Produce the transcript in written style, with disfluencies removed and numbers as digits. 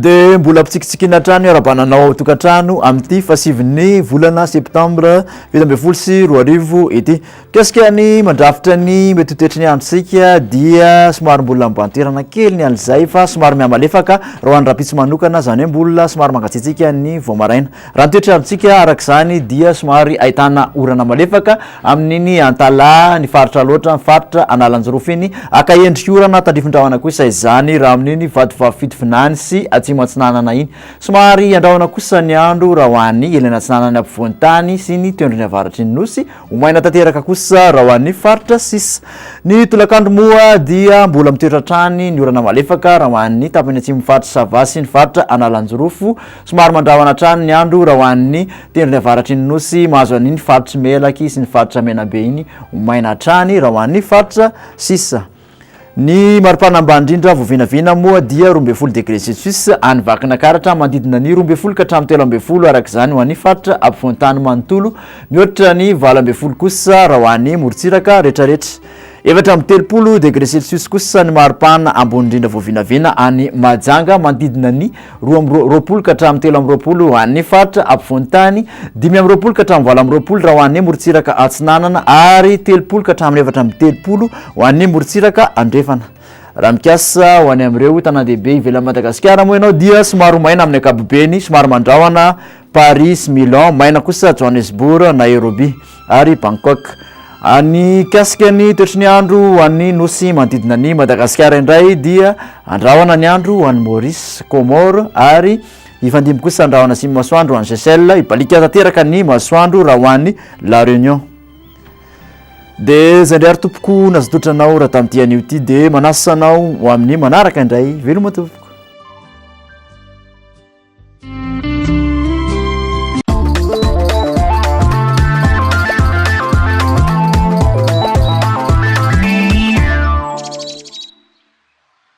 De mbola pitsikitsikina trano arabananao tokatrano amty fasiviny volana septembre 2024 ity kaskany mandrafitra ny mety toetrany androsika dia somary mbola mbanterana kely ny alzay fa somary miamalefaka raha andrapitsy manokana zany hoe mbola somary mangatsitsika ny vomaraina raha toetrany androsika arak'izany dia somary ahitana orana malefaka amin'iny antala ny faritra loatra faritra analanjorofo iny akaendrika orana tandrifindrahona kosa izany raha amin'iny vadovavy sy atsimatsinanana iny somary andrahona kosa ny andro raha hoan'ny elana tsinanany ampovoan-tany sy ny toendrony avaratry ny nosy omaina tanteraka kosa raha hoan'ny faritra sisa ny tolakandro moa dia mbola mitoetra trany ny orana malefaka raha hoan'ny tapany atsimo faritra sava sy ny faritra analanjorofo somary mandrahona trany ny andro raha hoan'ny tendrony avaratry ny nosy mahazo an'iny faritra melaky sy ny faritra menabe iny omaina trany raha hoan'ny faritra sisa ny maripana ambany indrindra vovinavina moa dia 12 degré celsius any vakinakaratra manodidina ny 12 ka hatramin'ny 13 arak'izany ho an'ny faritra ampovoan-tany manontolo mihoatra ny 12 kosa raha ho an'ny morotsiraka rehetrarehetra efatra amin'ny 30 degré celsius kosa ny maripana ambony indrindra vovinavina any Majanga manodidina ny 20 ka hatramin'ny 30 ho an'ny faritra ampovoan-tany 20 ka hatramin'ny 20 raha ho an'ny morotsiraka atsinanana ary 30 ka hatramin'ny 30 ho an'ny morotsiraka andrefana raha mikasa ho any amin'ireo tanàn-dehibe ivelan'i Madagascar moa ianao dia somary maina amin'ny ankapobeny somary mandrahona Paris, Milan, maina kosa Johannesburg, Nairobi ary Bangkok any kasikany toetry ny andro any nosy manodidina ny Madagascar indray dia andrahona ny andro ho an'ny Maurice, Comore ary ifandimby kosa andrahona simy masoandro ho an'ny Seychelles ibalika tanteraka ny masoandro raha ho an'ny La Réunion de zay ndray ary tompoko nazototranao raha tamin'ity anio ity de manasanao ho amin'ny manaraka indray veloma tompoko